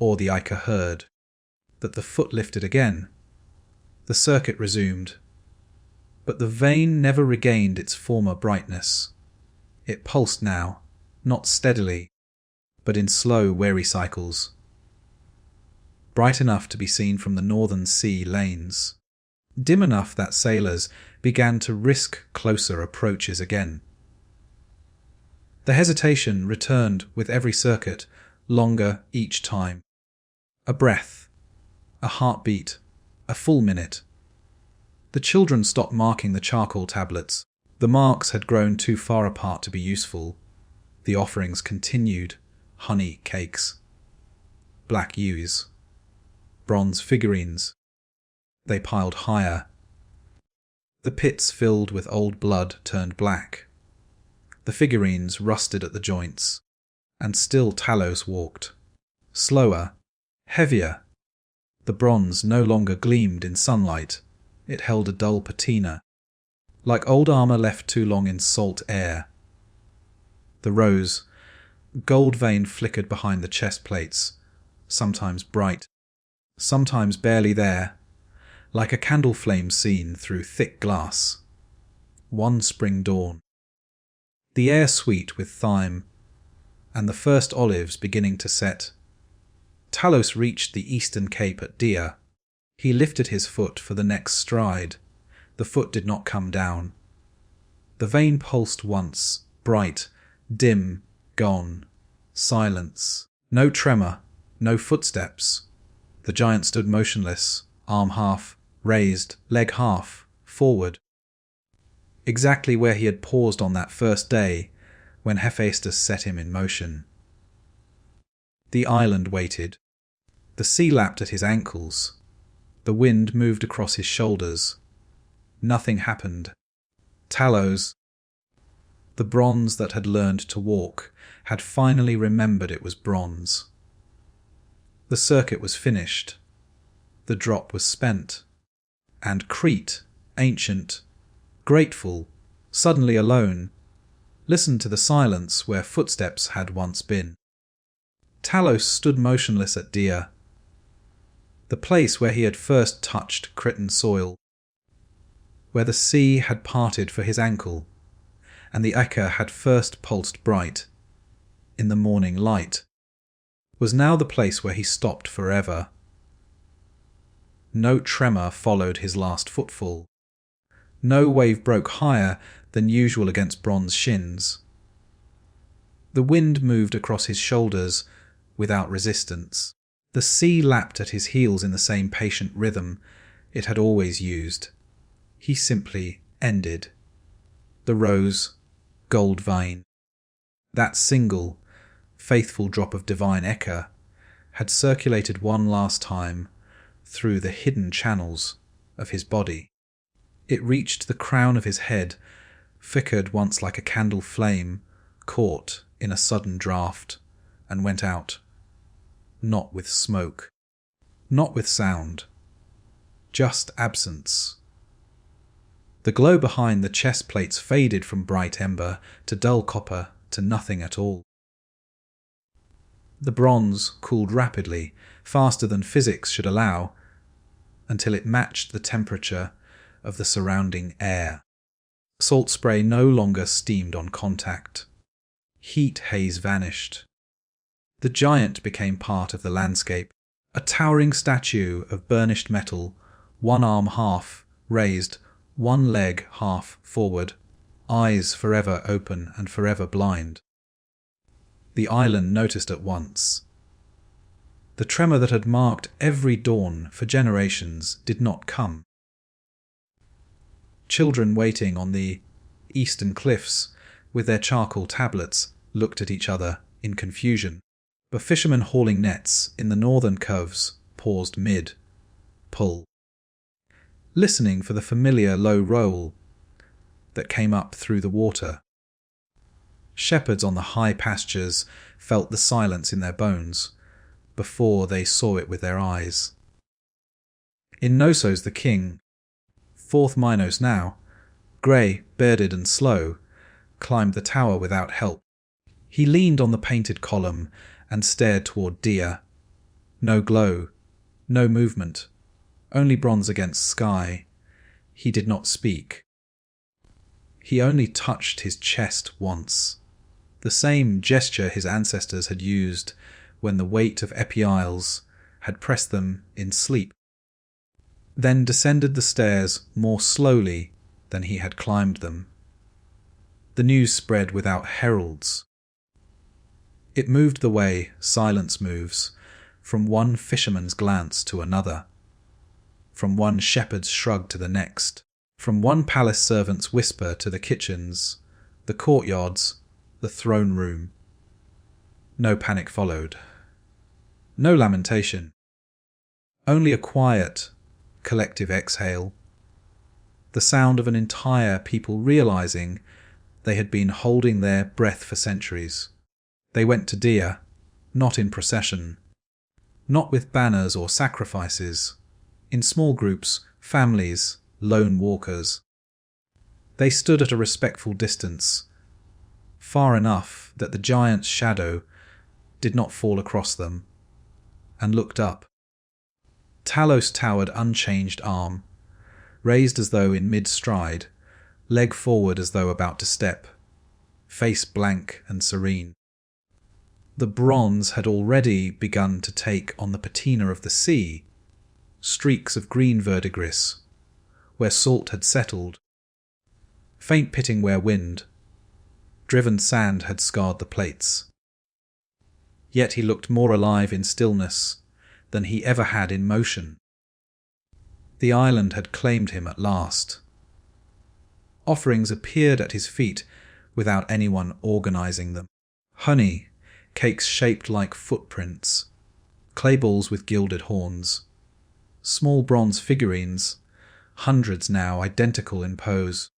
or the Ica heard, that the foot lifted again. The circuit resumed. But the vein never regained its former brightness. It pulsed now, not steadily, but in slow, wary cycles. Bright enough to be seen from the northern sea lanes, dim enough that sailors began to risk closer approaches again. The hesitation returned with every circuit, longer each time. A breath, a heartbeat, a full minute. The children stopped marking the charcoal tablets. The marks had grown too far apart to be useful. The offerings continued: honey cakes, black ewes, bronze figurines. They piled higher. The pits filled with old blood turned black. The figurines rusted at the joints, and still Talos walked. Slower, heavier. The bronze no longer gleamed in sunlight. It held a dull patina, like old armour left too long in salt air. The rose, gold vein flickered behind the chest plates, sometimes bright, sometimes barely there, like a candle flame seen through thick glass. One spring dawn. The air sweet with thyme, and the first olives beginning to set. Talos reached the eastern cape at Dia. He lifted his foot for the next stride. The foot did not come down. The vein pulsed once, bright, dim, gone. Silence. No tremor, no footsteps. The giant stood motionless, arm half, raised, leg half, forward. Exactly where he had paused on that first day, when Hephaestus set him in motion. The island waited. The sea lapped at his ankles. The wind moved across his shoulders. Nothing happened. Talos, the bronze that had learned to walk, had finally remembered it was bronze. The circuit was finished. The drop was spent. And Crete, ancient, grateful, suddenly alone, listened to the silence where footsteps had once been. Talos stood motionless at Dia, the place where he had first touched Cretan soil, where the sea had parted for his ankle, and the Ica had first pulsed bright, in the morning light, was now the place where he stopped forever. No tremor followed his last footfall. No wave broke higher than usual against bronze shins. The wind moved across his shoulders without resistance. The sea lapped at his heels in the same patient rhythm it had always used. He simply ended. The rose, gold vein, that single, faithful drop of divine Ica, had circulated one last time through the hidden channels of his body. It reached the crown of his head, flickered once like a candle flame, caught in a sudden draught, and went out. Not with smoke, not with sound, just absence. The glow behind the chest plates faded from bright ember to dull copper to nothing at all. The bronze cooled rapidly, faster than physics should allow, until it matched the temperature of the surrounding air. Salt spray no longer steamed on contact. Heat haze vanished. The giant became part of the landscape, a towering statue of burnished metal, one arm half raised, one leg half forward, eyes forever open and forever blind. The island noticed at once. The tremor that had marked every dawn for generations did not come. Children waiting on the eastern cliffs with their charcoal tablets looked at each other in confusion. But fishermen hauling nets in the northern coves paused mid-pull, listening for the familiar low roll that came up through the water. Shepherds on the high pastures felt the silence in their bones before they saw it with their eyes. In Knossos the king, fourth Minos now, grey, bearded and slow, climbed the tower without help. He leaned on the painted column and stared toward Dia. No glow, no movement, only bronze against sky. He did not speak. He only touched his chest once, the same gesture his ancestors had used when the weight of Epiales had pressed them in sleep. Then descended the stairs more slowly than he had climbed them. The news spread without heralds. It moved the way silence moves, from one fisherman's glance to another, from one shepherd's shrug to the next, from one palace servant's whisper to the kitchens, the courtyards, the throne room. No panic followed. No lamentation. Only a quiet, collective exhale. The sound of an entire people realizing they had been holding their breath for centuries. They went to Dia, not in procession, not with banners or sacrifices, in small groups, families, lone walkers. They stood at a respectful distance, far enough that the giant's shadow did not fall across them, and looked up. Talos towered unchanged arm, raised as though in mid-stride, leg forward as though about to step, face blank and serene. The bronze had already begun to take on the patina of the sea, streaks of green verdigris, where salt had settled, faint pitting where wind, driven sand had scarred the plates. Yet he looked more alive in stillness than he ever had in motion. The island had claimed him at last. Offerings appeared at his feet without anyone organizing them. Honey, cakes shaped like footprints, clay balls with gilded horns, small bronze figurines, hundreds now identical in pose,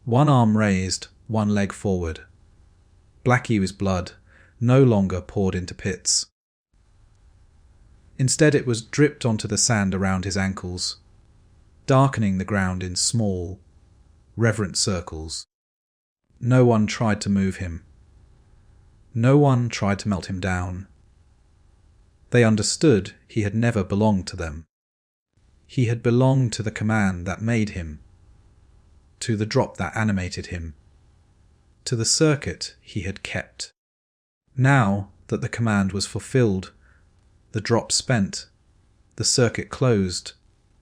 one arm raised, one leg forward. Black ewe's blood no longer poured into pits. Instead it was dripped onto the sand around his ankles, darkening the ground in small, reverent circles. No one tried to move him. No one tried to melt him down. They understood he had never belonged to them. He had belonged to the command that made him, to the drop that animated him, to the circuit he had kept. Now that the command was fulfilled, the drop spent, the circuit closed,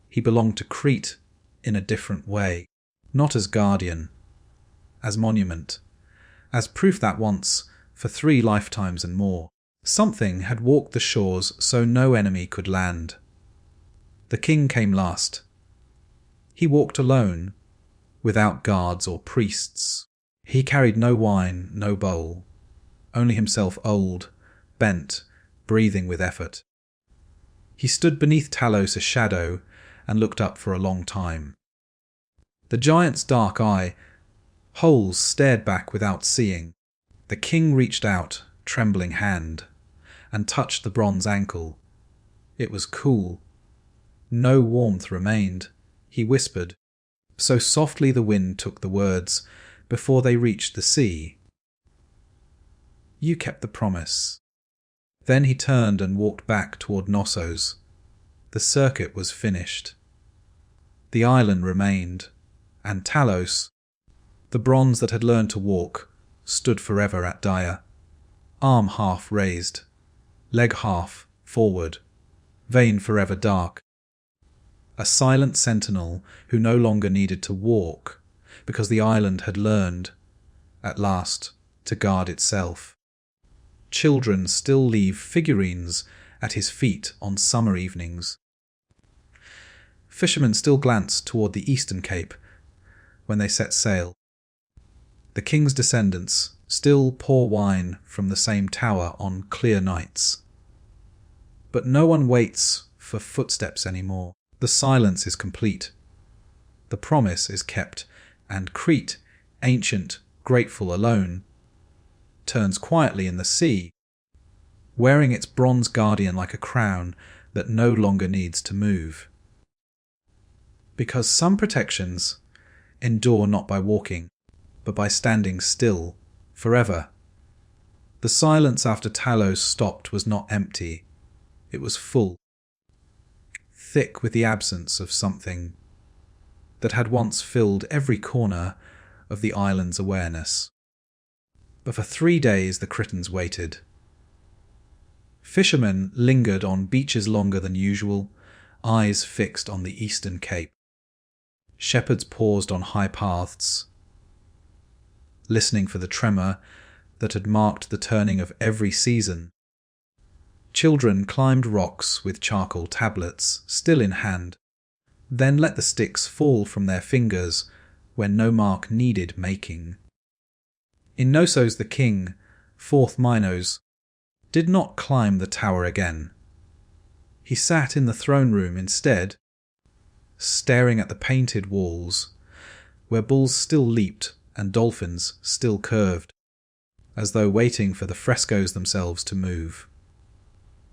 he belonged to Crete in a different way, not as guardian, as monument, as proof that once, for 3 lifetimes and more, something had walked the shores so no enemy could land. The king came last. He walked alone, without guards or priests. He carried no wine, no bowl, only himself old, bent, breathing with effort. He stood beneath Talos a shadow and looked up for a long time. The giant's dark eye, holes stared back without seeing. The king reached out, trembling hand, and touched the bronze ankle. It was cool. No warmth remained. He whispered, so softly the wind took the words before they reached the sea. You kept the promise. Then he turned and walked back toward Knossos. The circuit was finished. The island remained, and Talos, the bronze that had learned to walk, stood forever at Dia, arm half raised, leg half forward, vein forever dark. a silent sentinel who no longer needed to walk because the island had learned, at last, to guard itself. Children still leave figurines at his feet on summer evenings. Fishermen still glance toward the eastern cape when they set sail. The king's descendants still pour wine from the same tower on clear nights. But no one waits for footsteps anymore. The silence is complete. The promise is kept, and Crete, ancient, grateful alone, turns quietly in the sea, wearing its bronze guardian like a crown that no longer needs to move. Because some protections endure not by walking, but by standing still, forever. The silence after Talos stopped was not empty. It was full, thick with the absence of something that had once filled every corner of the island's awareness. But for 3 days the Cretans waited. Fishermen lingered on beaches longer than usual, eyes fixed on the eastern cape. Shepherds paused on high paths, listening for the tremor that had marked the turning of every season. Children climbed rocks with charcoal tablets, still in hand, then let the sticks fall from their fingers when no mark needed making. In Knossos the king, fourth Minos, did not climb the tower again. He sat in the throne room instead, staring at the painted walls, where bulls still leaped and dolphins still curved, as though waiting for the frescoes themselves to move.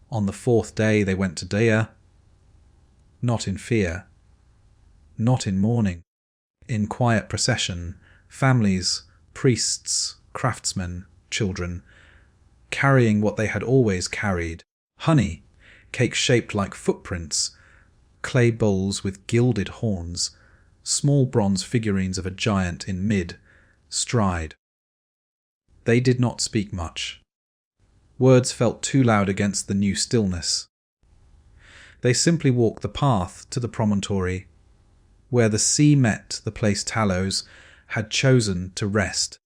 On the 4th day they went to Dea, not in fear, not in mourning, in quiet procession, families, priests, craftsmen, children, carrying what they had always carried: honey, cakes shaped like footprints, clay bowls with gilded horns, small bronze figurines of a giant in mid-stride. They did not speak much. Words felt too loud against the new stillness. They simply walked the path to the promontory, where the sea met the place Talos had chosen to rest.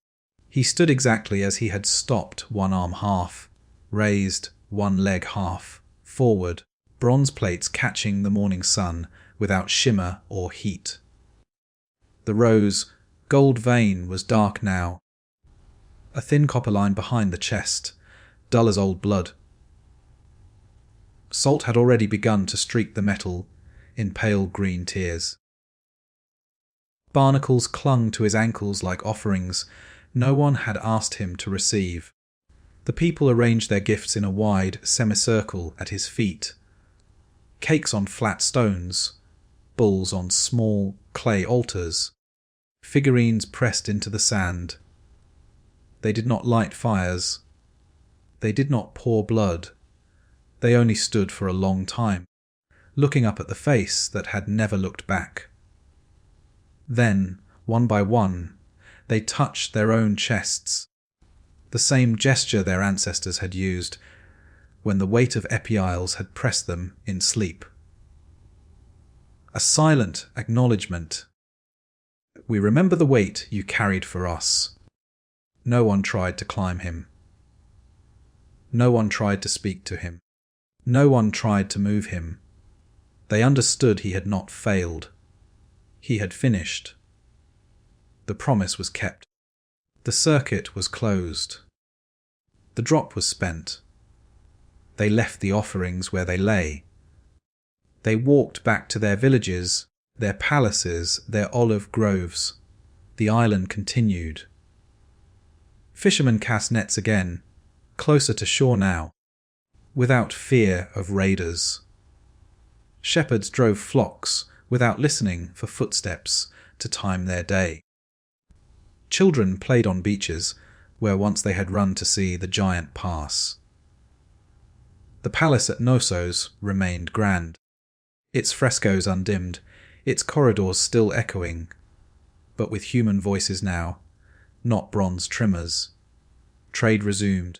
He stood exactly as he had stopped, one arm half, raised, one leg half, forward, bronze plates catching the morning sun without shimmer or heat. The rose, gold vein was dark now, a thin copper line behind the chest, dull as old blood. Salt had already begun to streak the metal in pale green tears. Barnacles clung to his ankles like offerings no one had asked him to receive. The people arranged their gifts in a wide semicircle at his feet. Cakes on flat stones, bulls on small clay altars, figurines pressed into the sand. They did not light fires. They did not pour blood. They only stood for a long time, looking up at the face that had never looked back. Then, one by one, they touched their own chests, the same gesture their ancestors had used when the weight of Epieils had pressed them in sleep. A silent acknowledgement. We remember the weight you carried for us. No one tried to climb him. No one tried to speak to him. No one tried to move him. They understood he had not failed. He had finished. The promise was kept. The circuit was closed. The drop was spent. They left the offerings where they lay. They walked back to their villages, their palaces, their olive groves. The island continued. Fishermen cast nets again, closer to shore now, without fear of raiders. Shepherds drove flocks without listening for footsteps to time their day. Children played on beaches where once they had run to see the giant pass. The palace at Knossos remained grand, its frescoes undimmed, its corridors still echoing, but with human voices now, not bronze trimmers. Trade resumed.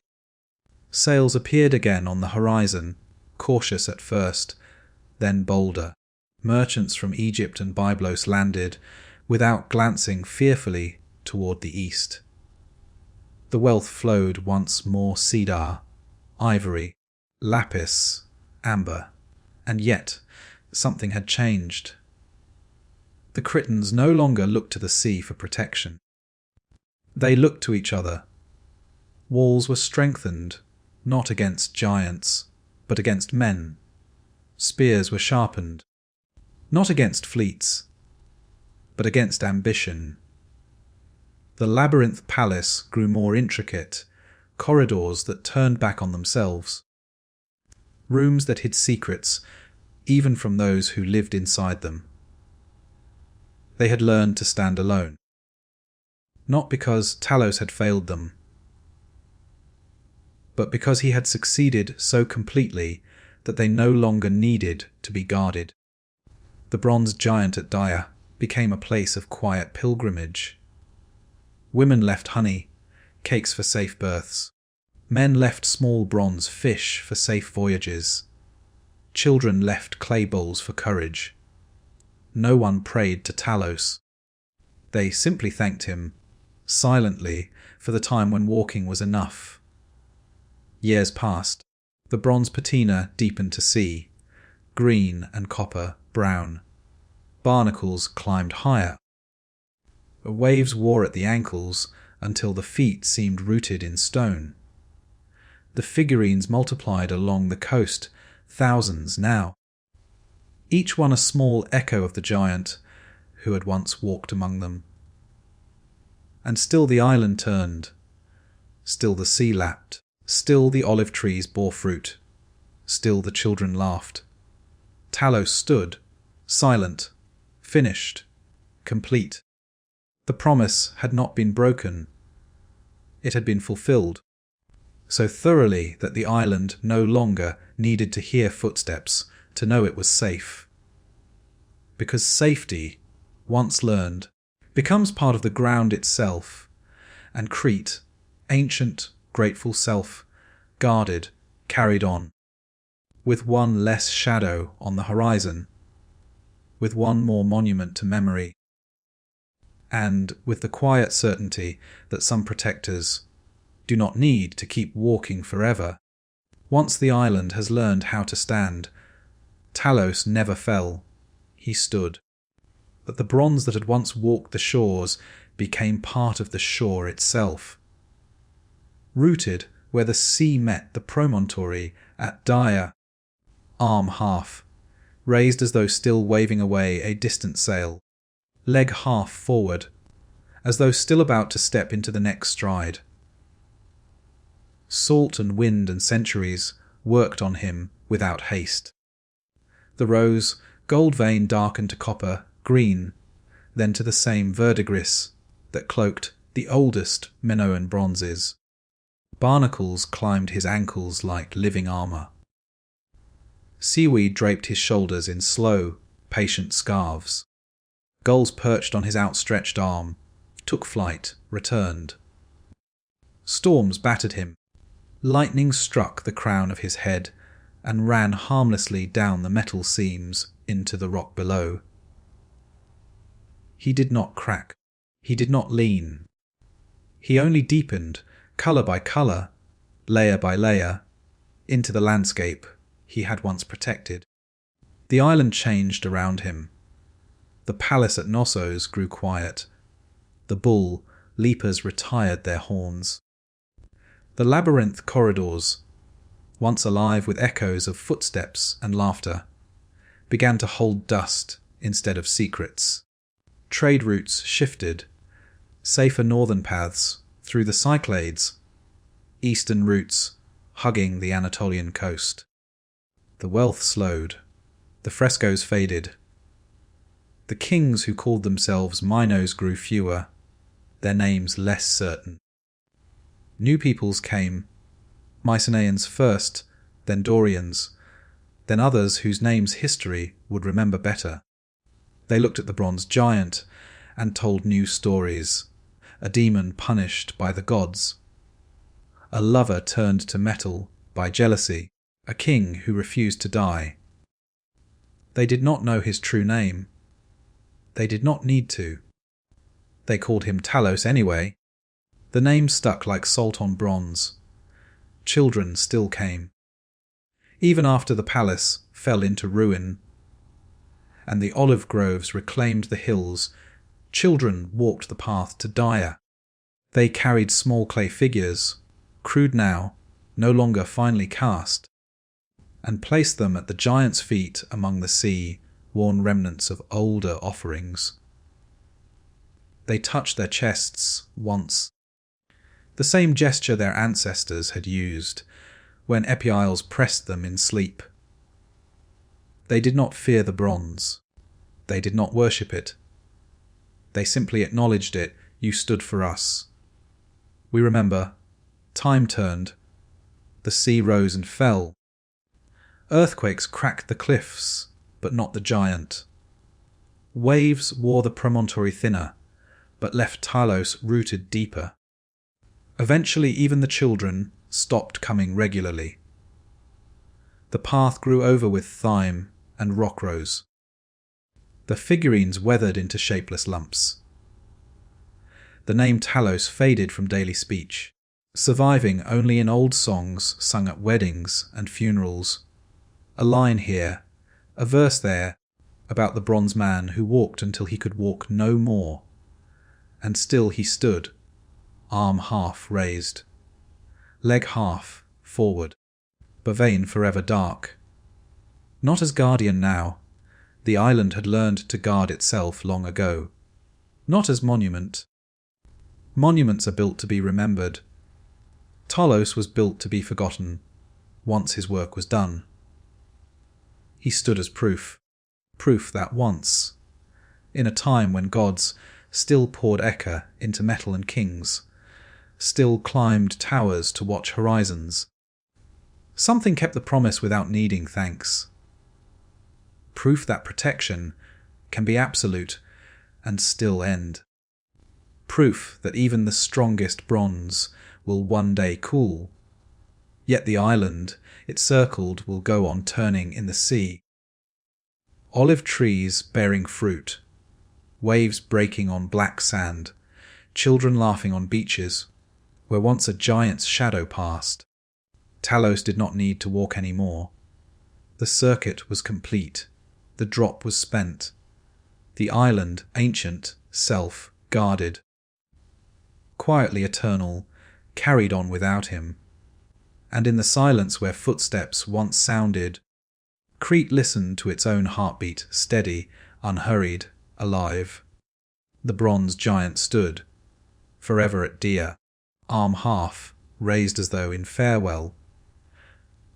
Sails appeared again on the horizon, cautious at first, then bolder. Merchants from Egypt and Byblos landed without glancing fearfully toward the east. The wealth flowed once more cedar, ivory, lapis, amber, and yet something had changed. The Cretans no longer looked to the sea for protection. They looked to each other. Walls were strengthened, not against giants, but against men. Spears were sharpened, not against fleets, but against ambition. The labyrinth palace grew more intricate, corridors that turned back on themselves. Rooms that hid secrets, even from those who lived inside them. They had learned to stand alone. Not because Talos had failed them, but because he had succeeded so completely that they no longer needed to be guarded. The bronze giant at Dia became a place of quiet pilgrimage. Women left honey, cakes for safe births. Men left small bronze fish for safe voyages. Children left clay bowls for courage. No one prayed to Talos. They simply thanked him, silently, for the time when walking was enough. Years passed. The bronze patina deepened to sea, green and copper, brown. Barnacles climbed higher. Waves wore at the ankles until the feet seemed rooted in stone. The figurines multiplied along the coast, thousands now. Each one a small echo of the giant who had once walked among them. And still the island turned. Still the sea lapped. Still the olive trees bore fruit. Still the children laughed. Talos stood, silent, finished, complete. The promise had not been broken. It had been fulfilled. So thoroughly that the island no longer needed to hear footsteps to know it was safe. Because safety, once learned, becomes part of the ground itself, and Crete, ancient, grateful self, guarded, carried on, with one less shadow on the horizon, with one more monument to memory, and with the quiet certainty that some protectors do not need to keep walking forever. Once the island has learned how to stand, Talos never fell, he stood. But the bronze that had once walked the shores became part of the shore itself. Rooted where the sea met the promontory at Dia, arm half, raised as though still waving away a distant sail, leg half forward, as though still about to step into the next stride. Salt and wind and centuries worked on him without haste. The rose, gold vein darkened to copper, green, then to the same verdigris that cloaked the oldest Minoan bronzes. Barnacles climbed his ankles like living armour. Seaweed draped his shoulders in slow, patient scarves. Gulls perched on his outstretched arm, took flight, returned. Storms battered him. Lightning struck the crown of his head and ran harmlessly down the metal seams into the rock below. He did not crack. He did not lean. He only deepened, colour by colour, layer by layer, into the landscape he had once protected. The island changed around him. The palace at Knossos grew quiet. The bull leapers retired their horns. The labyrinth corridors, once alive with echoes of footsteps and laughter, began to hold dust instead of secrets. Trade routes shifted, safer northern paths through the Cyclades, eastern routes hugging the Anatolian coast. The wealth slowed, the frescoes faded. The kings who called themselves Minos grew fewer, their names less certain. New peoples came, Mycenaeans first, then Dorians, then others whose names history would remember better. They looked at the bronze giant and told new stories. A demon punished by the gods. A lover turned to metal by jealousy. A king who refused to die. They did not know his true name. They did not need to. They called him Talos anyway. The name stuck like salt on bronze. Children still came. Even after the palace fell into ruin, and the olive groves reclaimed the hills, children walked the path to Dia. They carried small clay figures, crude now, no longer finely cast, and placed them at the giant's feet among the sea-worn remnants of older offerings. They touched their chests once, the same gesture their ancestors had used when Epieils pressed them in sleep. They did not fear the bronze. They did not worship it. They simply acknowledged it. You stood for us. We remember. Time turned. The sea rose and fell. Earthquakes cracked the cliffs, but not the giant. Waves wore the promontory thinner, but left Talos rooted deeper. Eventually even the children stopped coming regularly. The path grew over with thyme and rock rose. The figurines weathered into shapeless lumps. The name Talos faded from daily speech, surviving only in old songs sung at weddings and funerals. A line here, a verse there, about the bronze man who walked until he could walk no more. And still he stood, arm half raised, leg half forward, Bavain forever dark. Not as guardian now. The island had learned to guard itself long ago. Not as monument. Monuments are built to be remembered. Talos was built to be forgotten, once his work was done. He stood as proof that once, in a time when gods still poured Eka into metal and kings, still climbed towers to watch horizons, something kept the promise without needing thanks. Proof that protection can be absolute and still end. Proof that even the strongest bronze will one day cool. Yet the island it circled will go on turning in the sea. Olive trees bearing fruit, waves breaking on black sand, children laughing on beaches, where once a giant's shadow passed. Talos did not need to walk any more. The circuit was complete. The drop was spent. The island, ancient, self-guarded, quietly eternal, carried on without him. And in the silence where footsteps once sounded, Crete listened to its own heartbeat, steady, unhurried, alive. The bronze giant stood, forever at Dia, arm half, raised as though in farewell,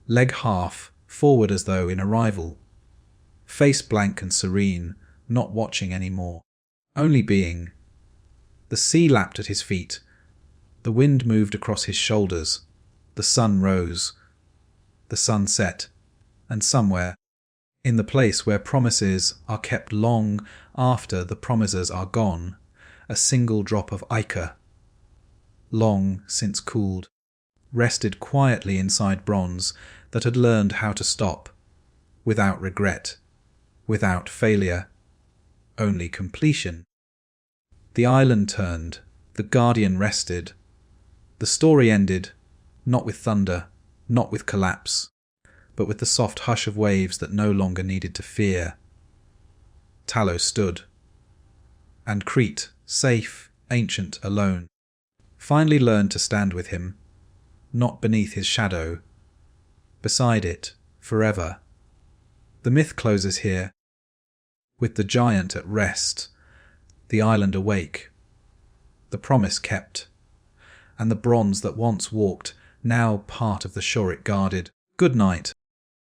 leg half, forward as though in arrival, face blank and serene, not watching any more, only being. The sea lapped at his feet, the wind moved across his shoulders, the sun rose, the sun set, and somewhere, in the place where promises are kept long after the promisers are gone, a single drop of ichor, long since cooled, rested quietly inside bronze that had learned how to stop, without regret, without failure, only completion. The island turned, the guardian rested. The story ended, not with thunder, not with collapse, but with the soft hush of waves that no longer needed to fear. Talos stood, and Crete, safe, ancient, alone, finally learned to stand with him, not beneath his shadow, beside it, forever. The myth closes here, with the giant at rest, the island awake, the promise kept, and the bronze that once walked, now part of the shore it guarded. Good night.